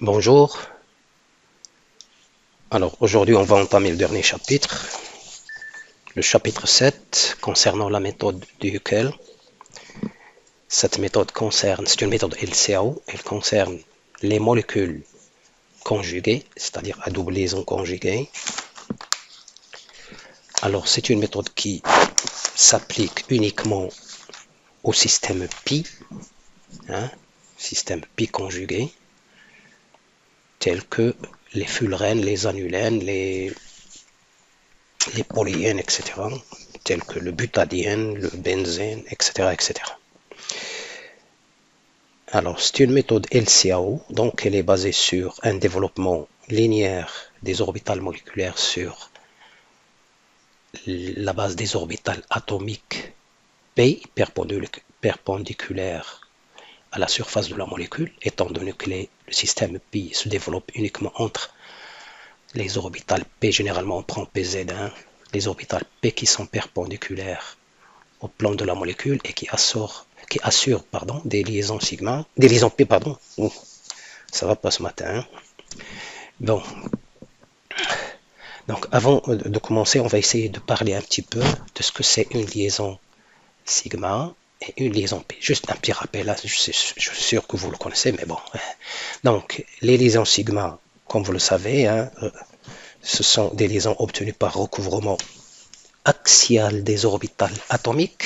Bonjour. Alors aujourd'hui, on va entamer le dernier chapitre, le chapitre 7 concernant la méthode de Huckel. Cette méthode c'est une méthode LCAO, elle concerne les molécules conjuguées, c'est-à-dire à double liaison conjuguée. Alors c'est une méthode qui s'applique uniquement au système pi, système pi conjugué, tels que les fullerènes, les annulènes, les polyènes, etc., tels que le butadiène, le benzène, etc., etc. Alors, c'est une méthode LCAO, donc elle est basée sur un développement linéaire des orbitales moléculaires sur la base des orbitales atomiques P perpendiculaires à la surface de la molécule, étant donné que le système pi se développe uniquement entre les orbitales P, généralement on prend PZ1, les orbitales P qui sont perpendiculaires au plan de la molécule et qui assurent des liaisons sigma, des liaisons P, pardon. Ça va pas ce matin. Bon, donc avant de commencer, on va essayer de parler un petit peu de ce que c'est une liaison sigma et une liaison P. Juste un petit rappel, là, je suis sûr que vous le connaissez, mais bon. Donc, les liaisons sigma, comme vous le savez, ce sont des liaisons obtenues par recouvrement axial des orbitales atomiques,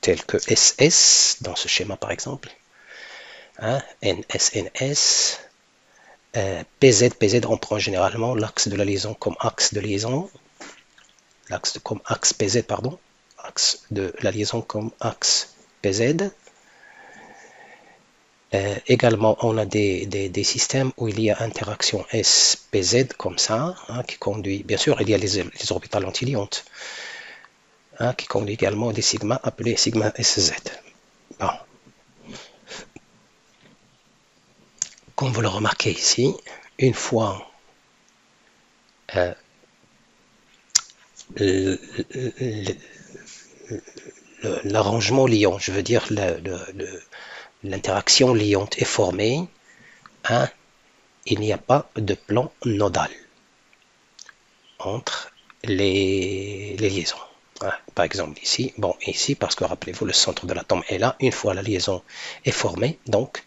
telles que SS, dans ce schéma par exemple, NS, PZ, on prend généralement l'axe de la liaison comme axe de liaison, comme axe PZ, pardon, axe de la liaison comme axe PZ. Également, on a des systèmes où il y a interaction S-PZ comme ça, qui conduit, bien sûr, il y a les orbitales antiliantes, qui conduit également des sigma appelés sigma SZ. Bon. Comme vous le remarquez ici, une fois l'arrangement liant, je veux dire l'interaction liante est formée, il n'y a pas de plan nodal entre les liaisons. Par exemple ici, bon ici parce que rappelez-vous le centre de l'atome est là, une fois la liaison est formée, donc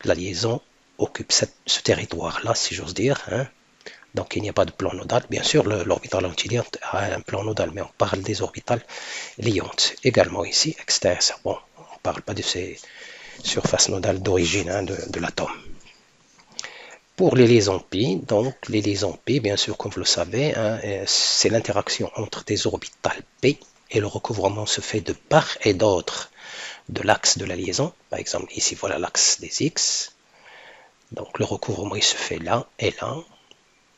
la liaison occupe ce territoire-là, si j'ose dire. Donc il n'y a pas de plan nodal. Bien sûr, l'orbital antiliante a un plan nodal, mais on parle des orbitales liantes. Également ici, externe. Bon, on ne parle pas de ces surfaces nodales d'origine de l'atome. Pour les liaisons pi, donc les liaisons pi, bien sûr, comme vous le savez, c'est l'interaction entre des orbitales p et le recouvrement se fait de part et d'autre de l'axe de la liaison. Par exemple, ici, voilà l'axe des x. Donc le recouvrement, il se fait là et là.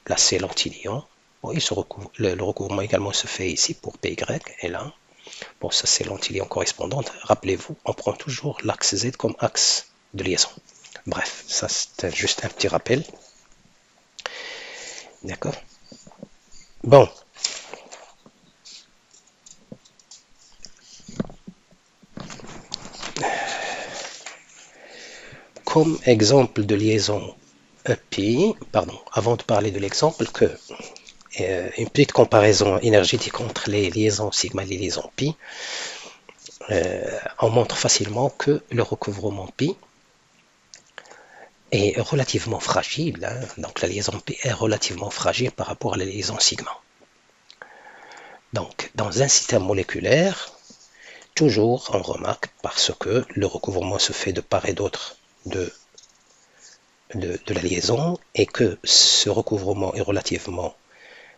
Là, c'est l'antilion. Bon, le recouvrement également se fait ici pour PY et là. Bon, ça, c'est l'antilion correspondante. Rappelez-vous, on prend toujours l'axe Z comme axe de liaison. Bref, ça, c'est juste un petit rappel. D'accord? Bon. Comme exemple de liaison EPI, pardon, avant de parler de l'exemple, une petite comparaison énergétique entre les liaisons sigma et les liaisons pi, on montre facilement que le recouvrement pi est relativement fragile. Donc la liaison pi est relativement fragile par rapport à la liaison sigma. Donc dans un système moléculaire, toujours on remarque parce que le recouvrement se fait de part et d'autre de la liaison et que ce recouvrement est relativement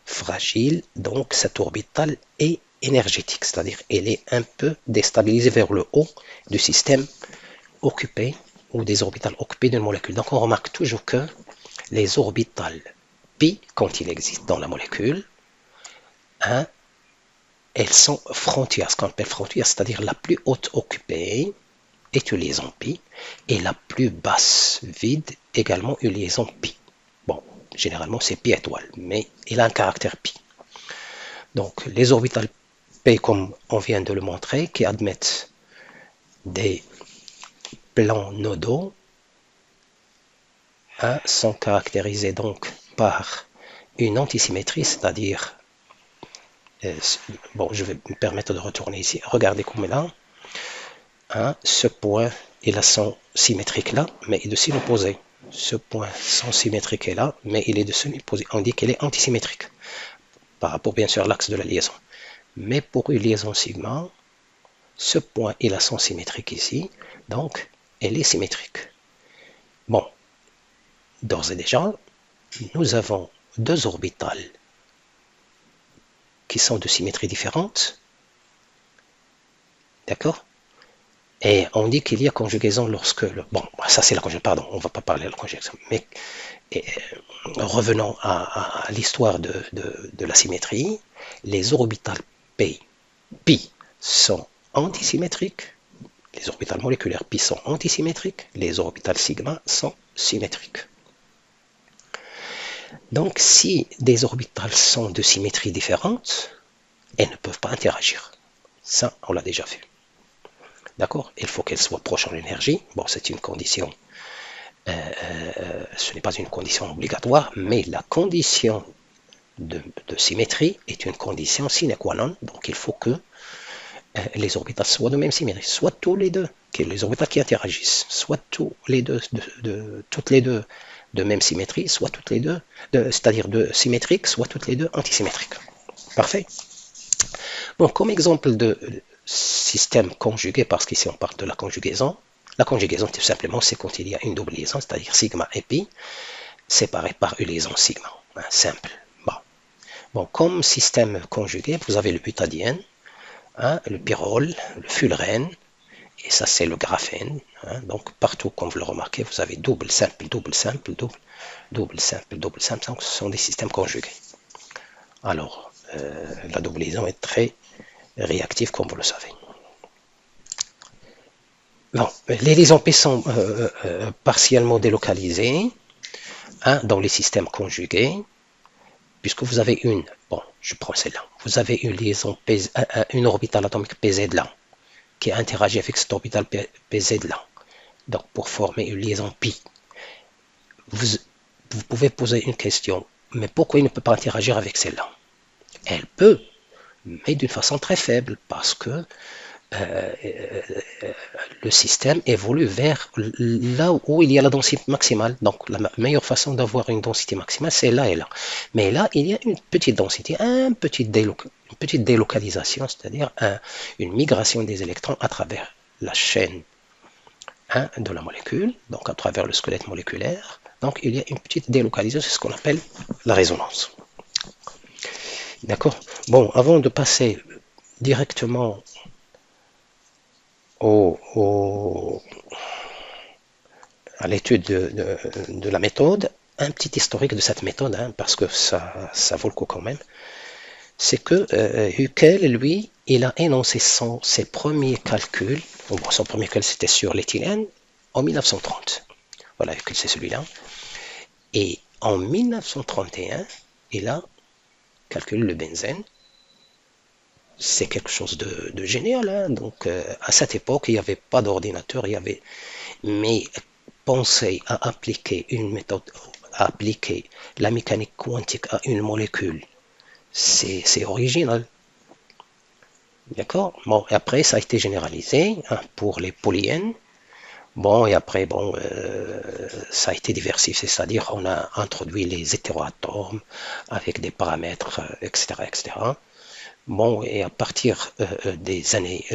fragile, donc cette orbitale est énergétique, c'est-à-dire elle est un peu déstabilisée vers le haut du système occupé ou des orbitales occupées d'une molécule. Donc on remarque toujours que les orbitales pi, quand il existe dans la molécule, elles sont frontières, ce qu'on appelle frontière, c'est-à-dire la plus haute occupée est une liaison pi et la plus basse vide également une liaison pi. Bon, généralement c'est pi étoile, mais il a un caractère pi. Donc les orbitales P, comme on vient de le montrer, qui admettent des plans nodaux, hein, sont caractérisés donc par une antisymétrie, c'est-à-dire, bon, je vais me permettre de retourner ici. Regardez comme là, hein, ce point et la son symétrique là, mais il est de signe opposé. Ce point son symétrique est là, mais il est de signe opposé. On dit qu'elle est antisymétrique par rapport bien sûr à l'axe de la liaison. Mais pour une liaison sigma, ce point et la son symétrique ici, donc elle est symétrique. Bon, d'ores et déjà, nous avons deux orbitales qui sont de symétrie différente, d'accord? Et on dit qu'il y a conjugaison lorsque... bon, ça c'est la conjugaison, pardon, on ne va pas parler de la conjugaison, mais et, revenons à l'histoire de la symétrie. Les orbitales pi sont antisymétriques, les orbitales moléculaires pi sont antisymétriques, les orbitales sigma sont symétriques. Donc, si des orbitales sont de symétrie différente, elles ne peuvent pas interagir. Ça, on l'a déjà vu. D'accord? Il faut qu'elles soient proches en énergie. Bon, c'est une condition. Ce n'est pas une condition obligatoire, mais la condition de symétrie est une condition sine qua non. Donc, il faut que les orbitales soient de même symétrie, soit tous les deux, les orbitales qui interagissent, soit tous les deux, toutes les deux de même symétrie, soit toutes les deux, c'est-à-dire de symétriques, soit toutes les deux antisymétriques. Parfait. Bon, comme exemple de système conjugué, parce qu'ici on parle de la conjugaison tout simplement c'est quand il y a une double liaison, c'est-à-dire sigma et pi, séparés par une liaison sigma, hein, simple. Bon, comme système conjugué, vous avez le butadiène, hein, le pyrrole, le fullerène, et ça c'est le graphène. Hein, donc partout, comme vous le remarquez, vous avez double, simple, double, simple, double, simple, double, simple. Donc ce sont des systèmes conjugués. Alors, la double liaison est très réactive, comme vous le savez. Bon, les liaisons P sont partiellement délocalisées, hein, dans les systèmes conjugués, puisque vous avez bon, je prends celle-là, vous avez une liaison une orbitale atomique PZ là, qui interagit avec cette orbitale PZ là. Donc pour former une liaison pi, vous pouvez poser une question, mais pourquoi il ne peut pas interagir avec celle-là? Elle peut, mais d'une façon très faible, parce que le système évolue vers là où il y a la densité maximale. Donc la meilleure façon d'avoir une densité maximale, c'est là et là. Mais là, il y a une petite densité, une petite délocalisation, c'est-à-dire une migration des électrons à travers la chaîne, hein, de la molécule, donc à travers le squelette moléculaire. Donc il y a une petite délocalisation, c'est ce qu'on appelle la résonance. D'accord? Bon, avant de passer directement à l'étude de la méthode, un petit historique de cette méthode, hein, parce que ça vaut le coup quand même, c'est que Huckel, lui, il a énoncé ses premiers calculs, bon, son premier calcul c'était sur l'éthylène, en 1930. Voilà, Huckel c'est celui-là. Et en 1931, il a calculé le benzène. C'est quelque chose de génial, hein. Donc à cette époque, il n'y avait pas d'ordinateur, mais penser à appliquer une méthode, à appliquer la mécanique quantique à une molécule, c'est original. D'accord? Bon, et après, ça a été généralisé, hein, pour les polyènes. Bon, et après, bon, ça a été diversifié, c'est-à-dire on a introduit les hétéroatomes avec des paramètres, etc., etc. Bon, et à partir des années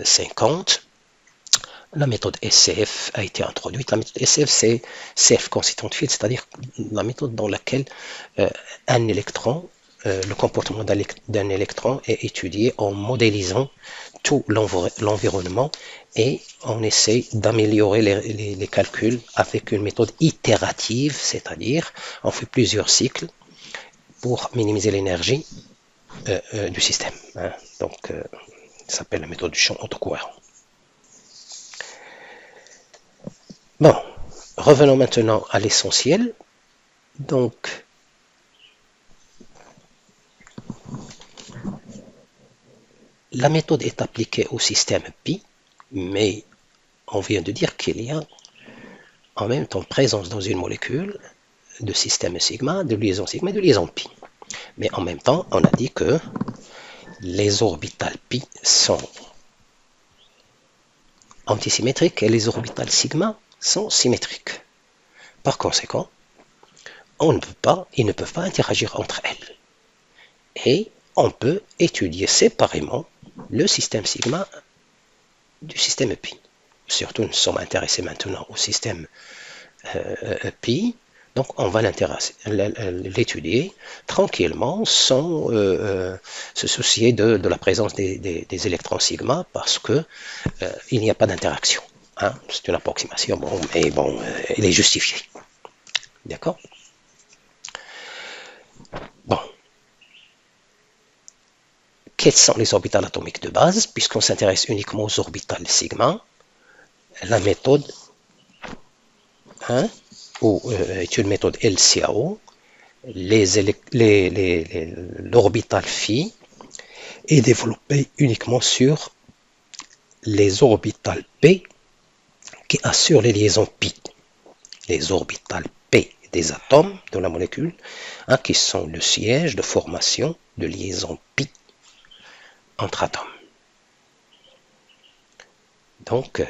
50, la méthode SCF a été introduite. La méthode SCF, c'est Self Consistent Field, c'est-à-dire la méthode dans laquelle un électron, le comportement d'un électron est étudié en modélisant tout l'environnement et on essaie d'améliorer les calculs avec une méthode itérative, c'est-à-dire on fait plusieurs cycles pour minimiser l'énergie du système. Hein. Donc, ça s'appelle la méthode du champ autocohérent. Bon, revenons maintenant à l'essentiel. Donc, la méthode est appliquée au système pi, mais on vient de dire qu'il y a en même temps présence dans une molécule de système sigma, de liaison sigma et de liaison pi. Mais en même temps, on a dit que les orbitales pi sont antisymétriques et les orbitales sigma sont symétriques. Par conséquent, ils ne peuvent pas interagir entre elles. Et on peut étudier séparément le système sigma du système pi. Surtout, nous sommes intéressés maintenant au système pi. Donc, on va l'étudier tranquillement sans se soucier de la présence des électrons sigma parce que il n'y a pas d'interaction. Hein. C'est une approximation, bon, mais bon, elle est justifiée. D'accord? Bon. Quels sont les orbitales atomiques de base? Puisqu'on s'intéresse uniquement aux orbitales sigma, la méthode est une méthode LCAO, l'orbital phi est développée uniquement sur les orbitales p qui assurent les liaisons pi. Les orbitales p des atomes de la molécule, qui sont le siège de formation de liaisons pi entre atomes. Donc,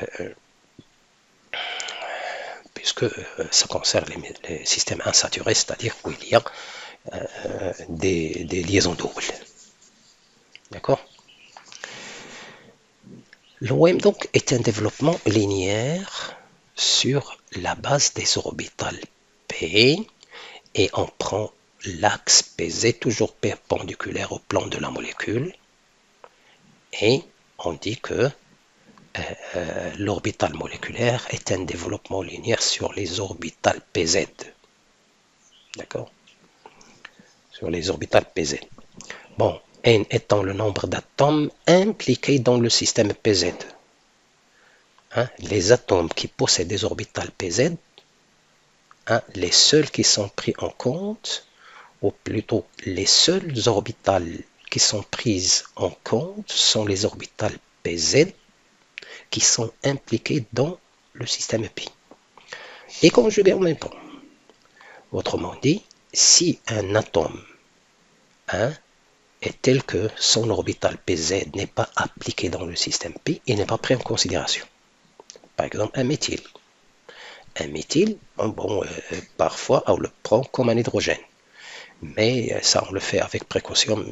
puisque ça concerne les systèmes insaturés, c'est-à-dire où il y a des liaisons doubles. D'accord? L'OM donc est un développement linéaire sur la base des orbitales P et on prend l'axe PZ toujours perpendiculaire au plan de la molécule et on dit que l'orbital moléculaire est un développement linéaire sur les orbitales PZ. D'accord? Sur les orbitales PZ. Bon, n étant le nombre d'atomes impliqués dans le système PZ. Hein, les atomes qui possèdent des orbitales PZ, les seuls qui sont pris en compte, ou plutôt les seules orbitales qui sont prises en compte sont les orbitales PZ qui sont impliquées dans le système pi. Et conjuguées en même temps. Autrement dit, si un atome est tel que son orbital PZ n'est pas appliqué dans le système pi, il n'est pas pris en considération. Par exemple, un méthyle. Un méthyle, parfois, on le prend comme un hydrogène. Mais ça, on le fait avec précaution.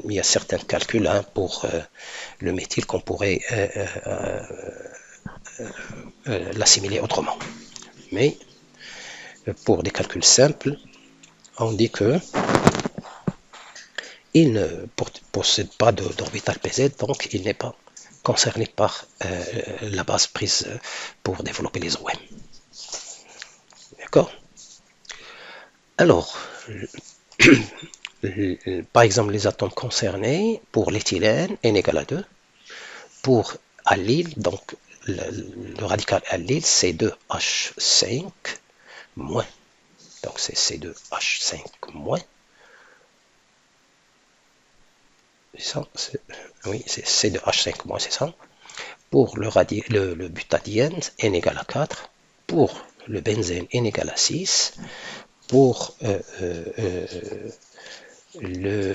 Il y a certains calculs pour le méthyle qu'on pourrait l'assimiler autrement. Mais pour des calculs simples, on dit que il ne possède pas d'orbital PZ, donc il n'est pas concerné par la base prise pour développer les OM. D'accord? Alors, par exemple, les atomes concernés, pour l'éthylène, n égale à 2. Pour allyle, donc le radical allyle, C2H5 moins. Donc c'est C2H5 moins. Ça, oui, c'est C2H5 moins, c'est ça. Pour le butadiène, n égale à 4. Pour le benzène, n égale à 6. Pour le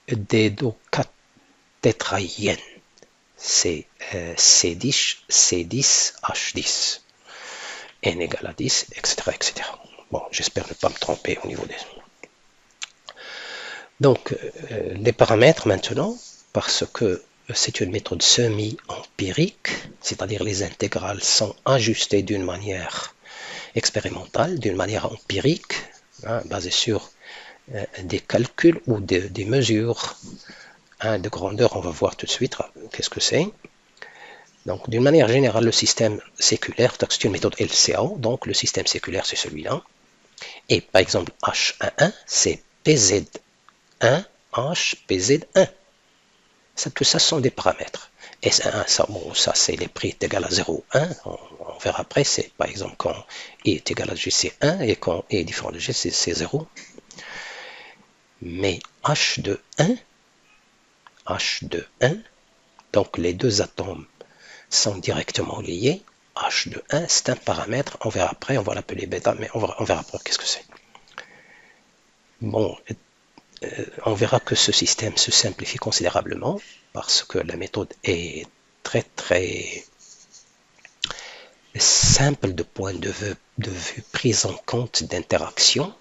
dédocatétraïenne, c'est C10H10. N égale à 10, etc., etc. Bon, j'espère ne pas me tromper au niveau des... Donc, les paramètres maintenant, parce que c'est une méthode semi-empirique, c'est-à-dire les intégrales sont ajustées d'une manière expérimentale, d'une manière empirique, basée sur des calculs ou des mesures de grandeur. On va voir tout de suite qu'est-ce que c'est. Donc, d'une manière générale, le système séculaire, c'est une méthode LCAO, donc le système séculaire, c'est celui-là. Et par exemple, H11, c'est PZ1, H, PZ1. Tout ça sont des paramètres. S1, ça c'est les prix égal à 0, 1. On verra après, c'est par exemple quand I est égal à G, c'est 1, et quand I est différent de G, c'est 0. Mais H de 1, donc les deux atomes sont directement liés. H de 1, c'est un paramètre, on verra après, on va l'appeler bêta, mais on verra après qu'est-ce que c'est. Bon, on verra que ce système se simplifie considérablement parce que la méthode est très très simple de point de vue prise en compte d'interaction.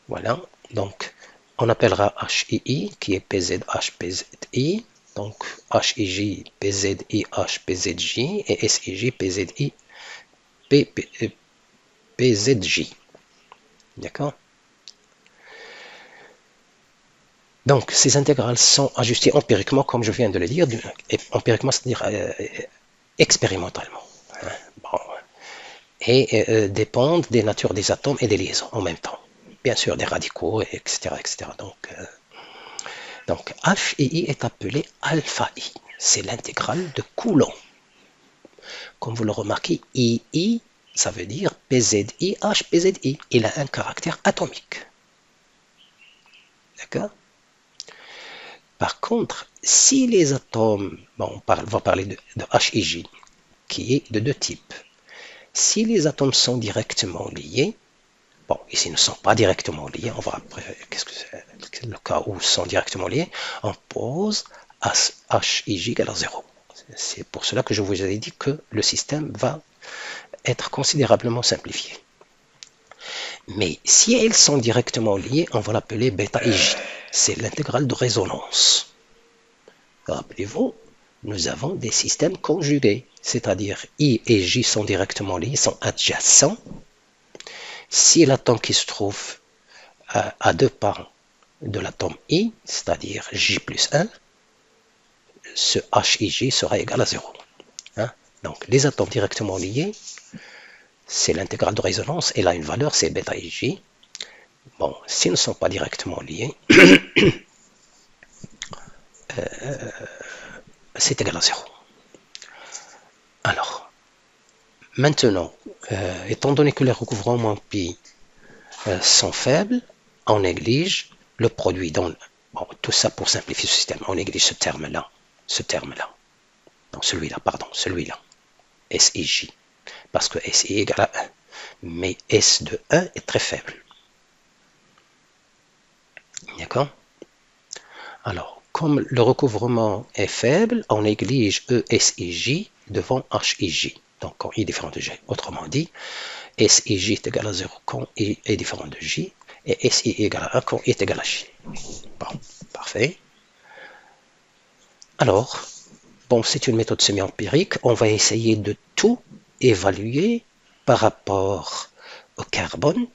Voilà, donc on appellera HII qui est PZH PZI, donc HIJ PZI H PZJ et SIJ PZI PZJ. D'accord? Donc, ces intégrales sont ajustées empiriquement, comme je viens de le dire, empiriquement, c'est-à-dire expérimentalement. Hein, bon, et dépendent des natures des atomes et des liaisons en même temps. Bien sûr, des radicaux, etc. etc. Donc HI est appelé alpha I. C'est l'intégrale de Coulomb. Comme vous le remarquez, II, ça veut dire PZI, H, PZI. Il a un caractère atomique. D'accord? Par contre, si les atomes, bon, on va parler de HIJ, qui est de deux types. Si les atomes sont directement liés, bon, ici ils ne sont pas directement liés, on va après, qu'est-ce que c'est le cas où ils sont directement liés, on pose HIJ égale à 0. C'est pour cela que je vous ai dit que le système va être considérablement simplifié. Mais si elles sont directement liées, on va l'appeler bêta IJ. C'est l'intégrale de résonance. Rappelez-vous, nous avons des systèmes conjugués, c'est-à-dire I et J sont directement liés, sont adjacents. Si l'atome qui se trouve à deux pas de l'atome I, c'est-à-dire J plus 1, ce HIJ sera égal à 0. Hein? Donc les atomes directement liés, c'est l'intégrale de résonance, elle a une valeur, c'est bêta IJ. Bon, s'ils ne sont pas directement liés, c'est égal à 0. Alors, maintenant, étant donné que les recouvrements pi sont faibles, on néglige le produit. Bon, tout ça pour simplifier ce système, on néglige ce terme-là, non, celui-là, pardon, celui-là, SIJ, parce que SI égale à 1, mais S de 1 est très faible. D'accord? Alors, comme le recouvrement est faible, on néglige ESIJ devant HIJ, donc quand I est différent de J. Autrement dit, SIJ est égal à 0 quand I est différent de J, et SI est égal à 1 quand I est égal à J. Bon, parfait. Alors, bon, c'est une méthode semi-empirique, on va essayer de tout évaluer par rapport au carbone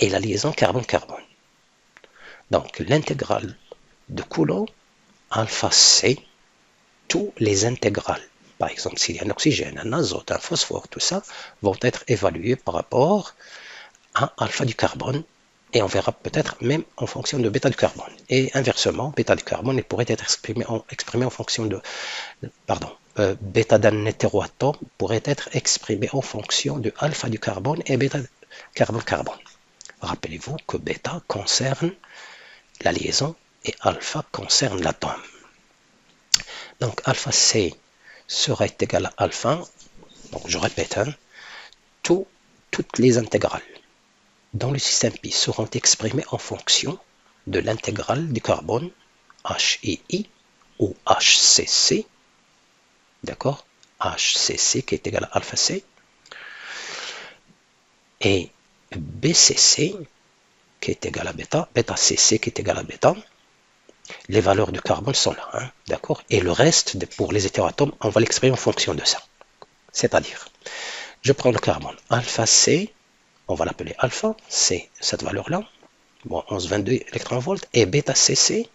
et la liaison carbone-carbone. Donc, l'intégrale de Coulomb, alpha C, tous les intégrales, par exemple s'il y a un oxygène, un azote, un phosphore, tout ça, vont être évalués par rapport à alpha du carbone, et on verra peut-être même en fonction de bêta du carbone. Et inversement, bêta du carbone, il pourrait être exprimé en fonction de, bêta d'un hétéroatome pourrait être exprimé en fonction de alpha du carbone et bêta carbone-carbone. Rappelez-vous que bêta concerne la liaison et alpha concerne l'atome. Donc alpha C serait égal à alpha, donc je répète, hein, toutes les intégrales dans le système pi seront exprimées en fonction de l'intégrale du carbone HII ou HCC, d'accord, HCC qui est égal à alpha C, et BCC qui est égal à bêta, bêta CC qui est égal à bêta. Les valeurs du carbone sont là, hein, d'accord? Et le reste, pour les hétéroatomes, on va l'exprimer en fonction de ça. C'est-à-dire, je prends le carbone, alpha C, on va l'appeler alpha, c'est cette valeur-là, bon, 11,22 électronvolts, et bêta CC,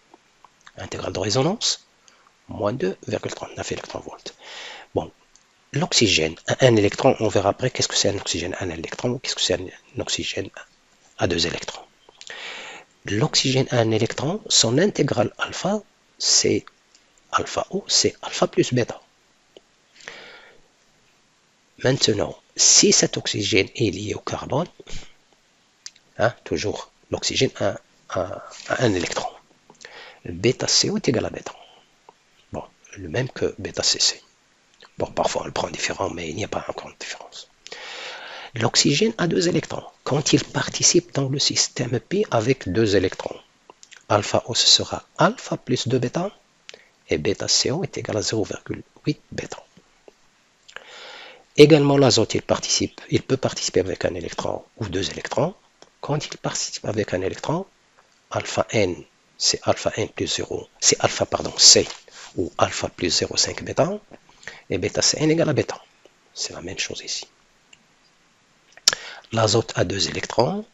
intégrale de résonance, moins 2,39 électronvolts. Bon, l'oxygène, un électron, on verra après qu'est-ce que c'est un oxygène à un électron, ou qu'est-ce que c'est un oxygène à 2 électrons. L'oxygène à un électron, son intégrale alpha, c'est alpha O, c'est alpha plus bêta. Maintenant, si cet oxygène est lié au carbone, hein, toujours l'oxygène a un électron, bêta CO est égal à bêta. Bon, le même que bêta CC. Bon, parfois on le prend différent, mais il n'y a pas encore de différence. L'oxygène a 2 électrons. Quand il participe dans le système pi avec 2 électrons, alpha O ce sera alpha plus 2 bêta, et bêta CO est égal à 0,8 bêta. Également, l'azote, il peut participer avec un électron ou 2 électrons. Quand il participe avec un électron, alpha n, c'est alpha n plus 0, c'est alpha, pardon, C, ou alpha plus 0,5 bêta, et bêta Cn égale à bêta. C'est la même chose ici. L'azote a 2 électrons,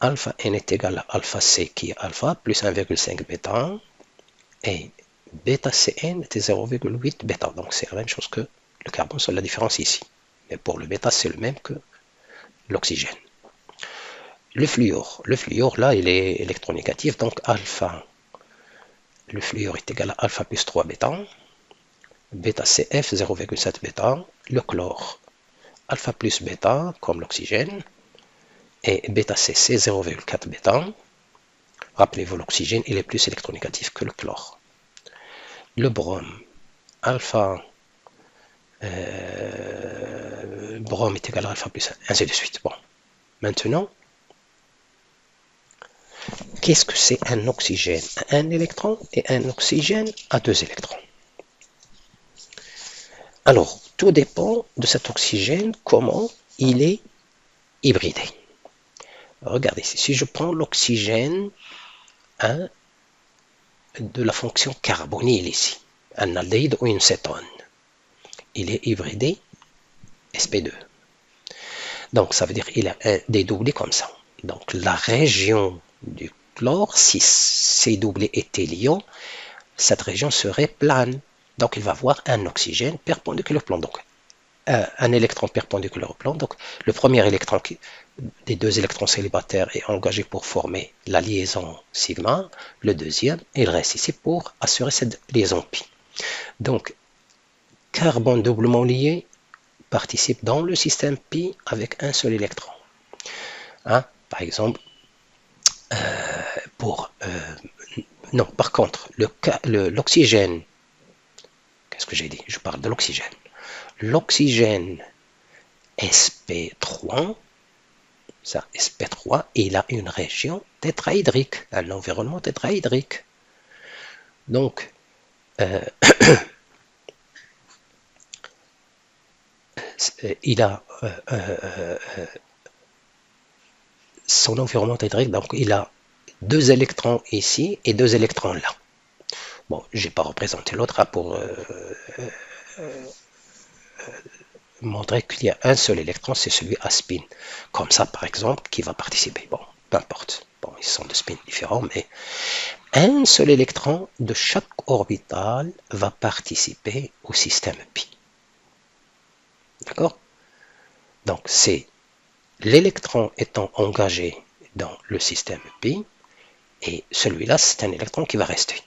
alpha n est égal à alpha C qui est alpha plus 1,5 bêta, et bêta Cn était 0,8 bêta, donc c'est la même chose que le carbone, seule la différence ici. Mais pour le bêta, c'est le même que l'oxygène. Le fluor, là, il est électronégatif, donc alpha, le fluor est égal à alpha plus 3 bêta, bêta CF 0,7 bêta, le chlore, alpha plus bêta, comme l'oxygène, et bêta CC 0,4 bêta. Rappelez-vous, l'oxygène, il est plus électronégatif que le chlore. Le brome, alpha, brome est égal à alpha plus 1, ainsi de suite. Bon, maintenant, qu'est-ce que c'est un oxygène? Un électron et un oxygène à 2 électrons. Alors, tout dépend de cet oxygène, comment il est hybridé. Regardez ici, si je prends l'oxygène de la fonction carbonyle ici, un aldéhyde ou une cétone, il est hybridé sp2. Donc, ça veut dire qu'il a un dédoublé comme ça. Donc, la région du chlore, si ces doublés étaient liants, cette région serait plane. Donc, il va avoir un oxygène perpendiculaire au plan. Donc, un électron perpendiculaire au plan. Donc, le premier électron des 2 électrons célibataires est engagé pour former la liaison sigma. Le deuxième, il reste ici pour assurer cette liaison pi. Donc, carbone doublement lié participe dans le système pi avec un seul électron. Hein? Par exemple, non, par contre, l'oxygène, qu'est-ce que j'ai dit? Je parle de l'oxygène. L'oxygène sp3, ça, sp3, il a une région tétraédrique, un environnement tétraédrique. Donc, il a son environnement tétraédrique, donc il a 2 électrons ici et 2 électrons là. Bon, je n'ai pas représenté l'autre pour montrer qu'il y a un seul électron, c'est celui à spin. Comme ça, par exemple, qui va participer. Bon, peu importe. Bon, ils sont de spins différents, mais un seul électron de chaque orbital va participer au système pi. D'accord? Donc, c'est l'électron étant engagé dans le système pi, et celui-là, c'est un électron qui va rester.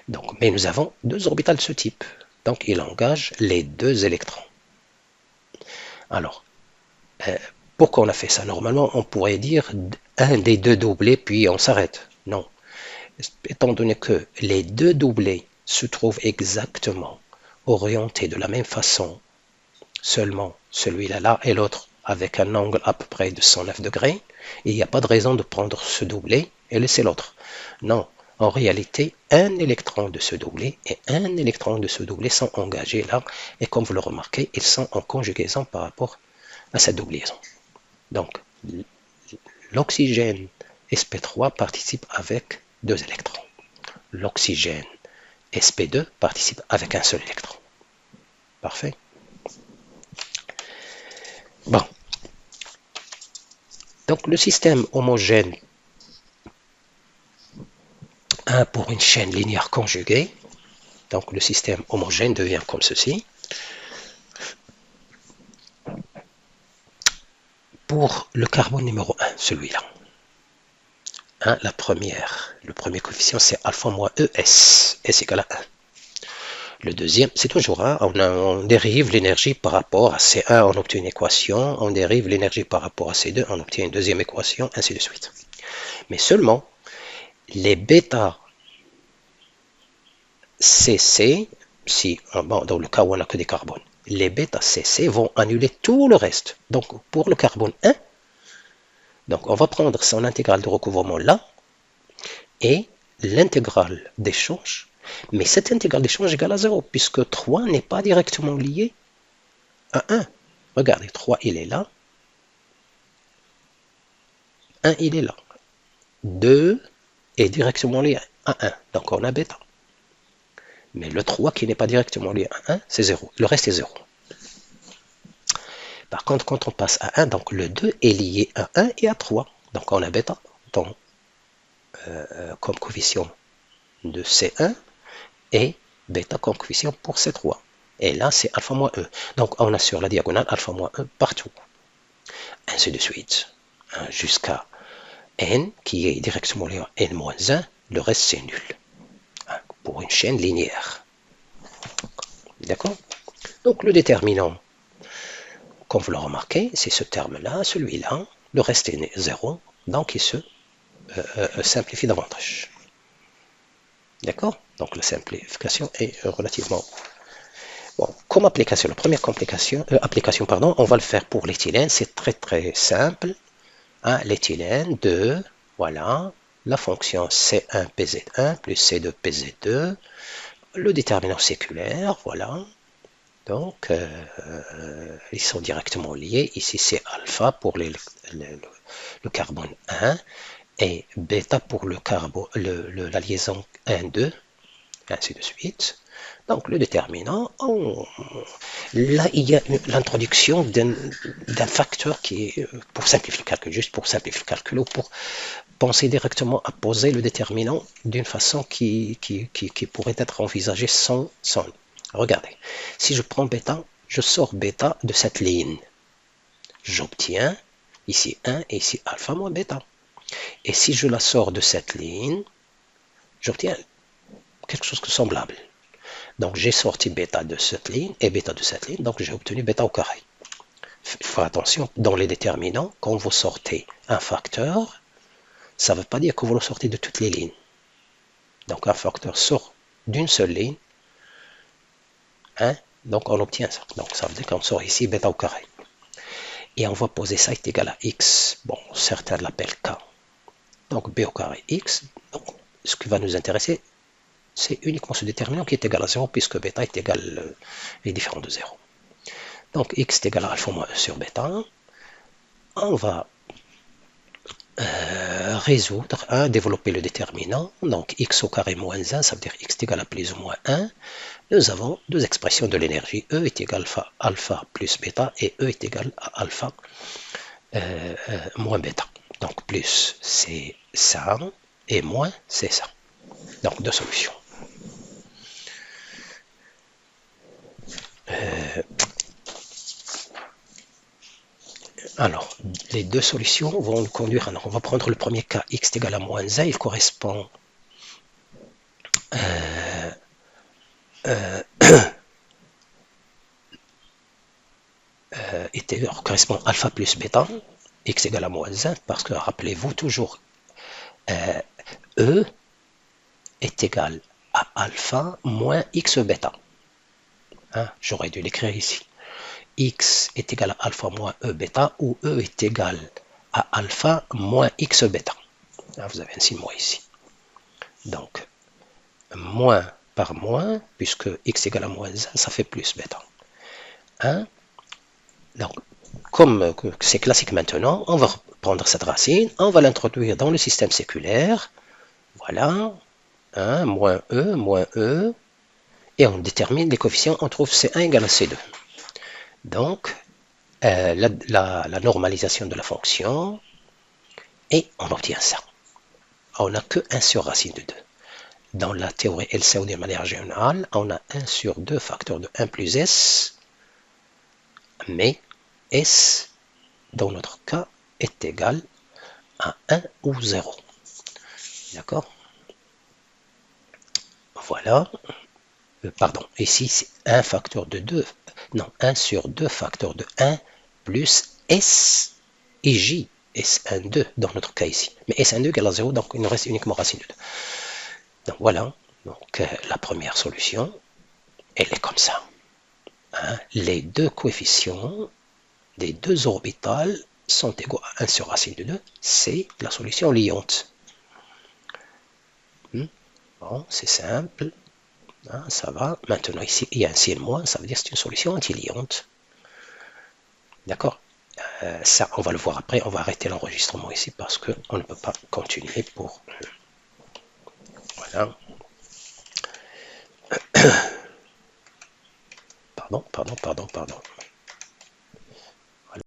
Donc, mais nous avons 2 orbitales de ce type. Donc, il engage les 2 électrons. Alors, pourquoi on a fait ça? Normalement, on pourrait dire un des 2 doublés, puis on s'arrête. Non. Étant donné que les 2 doublés se trouvent exactement orientés de la même façon, seulement celui-là là et l'autre avec un angle à peu près de 109 degrés, il n'y a pas de raison de prendre ce doublé et laisser l'autre. Non. En réalité, un électron de ce doublé et un électron de ce doublé sont engagés là, et comme vous le remarquez, ils sont en conjugaison par rapport à cette doublison. Donc, l'oxygène sp3 participe avec 2 électrons. L'oxygène sp2 participe avec un seul électron. Parfait. Bon. Donc, le système homogène pour une chaîne linéaire conjuguée. Donc le système homogène devient comme ceci. Pour le carbone numéro 1, celui-là. Hein, le premier coefficient, c'est alpha moins ES. S égale à 1. Le deuxième, c'est toujours 1. On dérive l'énergie par rapport à C1, on obtient une équation. On dérive l'énergie par rapport à C2, on obtient une deuxième équation, ainsi de suite. Mais seulement, les bêta CC, si bon, dans le cas où on n'a que des carbones, les bêta CC vont annuler tout le reste. Donc pour le carbone 1, donc on va prendre son intégrale de recouvrement là, et l'intégrale d'échange, mais cette intégrale d'échange égale à 0, puisque 3 n'est pas directement lié à 1. Regardez, 3 il est là, 1 il est là, 2 est directement lié à 1, donc on a bêta. Mais le 3 qui n'est pas directement lié à 1, c'est 0. Le reste est 0. Par contre, quand on passe à 1, donc le 2 est lié à 1 et à 3. Donc on a bêta comme coefficient de C1 et bêta comme coefficient pour C3. Et là, c'est alpha moins E. Donc on a sur la diagonale alpha moins E partout. Ainsi de suite. Jusqu'à N qui est directement lié à N moins 1. Le reste, c'est nul. Pour une chaîne linéaire. D'accord? Donc le déterminant, comme vous le remarquez, c'est ce terme-là, celui-là. Le reste est 0. Donc il se simplifie davantage. D'accord? Donc la simplification est relativement... Bon, comme application, la première application, pardon, on va le faire pour l'éthylène. C'est très très simple. L'éthylène 2, voilà, la fonction C1PZ1 plus C2PZ2, le déterminant séculaire, voilà. Donc, ils sont directement liés. Ici, c'est alpha pour le carbone 1 et bêta pour la liaison 1,2, ainsi de suite. Donc, le déterminant, là, il y a l'introduction d'un facteur qui est, pour simplifier le calcul, juste pour simplifier le calcul, ou pour penser directement à poser le déterminant d'une façon qui pourrait être envisagée sans. Regardez, si je prends bêta, je sors bêta de cette ligne. J'obtiens ici 1 et ici alpha moins bêta. Et si je la sors de cette ligne, j'obtiens quelque chose de semblable. Donc j'ai sorti bêta de cette ligne et bêta de cette ligne, donc j'ai obtenu bêta au carré. Il faut faire attention, dans les déterminants, quand vous sortez un facteur, ça ne veut pas dire que vous le sortez de toutes les lignes. Donc un facteur sort d'une seule ligne, donc on obtient ça. Donc ça veut dire qu'on sort ici bêta au carré. Et on va poser ça est égal à x. Bon, certains l'appellent k. Donc b au carré x. Donc, ce qui va nous intéresser, c'est uniquement ce déterminant qui est égal à 0, puisque bêta est égal, est différent de 0. Donc x est égal à alpha moins e sur bêta. On va résoudre, développer le déterminant. Donc x au carré moins 1, ça veut dire x est égal à plus ou moins 1. Nous avons deux expressions de l'énergie. E est égal à alpha plus bêta et E est égal à alpha moins bêta. Donc plus c'est ça et moins c'est ça. Donc deux solutions. Alors, les deux solutions vont nous conduire. Alors, on va prendre le premier cas, x est égal à moins 1, il correspond correspond alpha plus bêta, x égale à moins 1, parce que rappelez-vous toujours, E est égal à alpha moins x bêta. J'aurais dû l'écrire ici. X est égal à alpha moins E bêta, ou E est égal à alpha moins x bêta. Vous avez un signe moins ici. Donc, moins par moins, puisque x égale à moins 1, ça fait plus bêta. Donc, comme c'est classique maintenant, on va prendre cette racine, on va l'introduire dans le système séculaire. Voilà, moins E, et on détermine les coefficients, on trouve C1 égale à C2. Donc, la normalisation de la fonction, et on obtient ça. On n'a que 1 sur racine de 2. Dans la théorie LCO de manière générale, on a 1 sur 2 facteur de 1 plus S, mais S, dans notre cas, est égal à 1 ou 0. D'accord? Voilà. Pardon, ici c'est 1 facteur de 2. Non, 1 sur 2 facteur de 1 plus S et J. S12 dans notre cas ici. Mais S12 égale à 0, donc il nous reste uniquement racine de 2. Donc voilà. Donc la première solution, elle est comme ça. Hein. Les deux coefficients des deux orbitales sont égaux à 1 sur racine de 2. C'est la solution liante. Bon, c'est simple. Hein, ça va. Maintenant, ici, il y a un signe moins. Ça veut dire que c'est une solution antiliante. D'accord. Ça, on va le voir après. On va arrêter l'enregistrement ici parce qu'on ne peut pas continuer pour... Voilà. Pardon.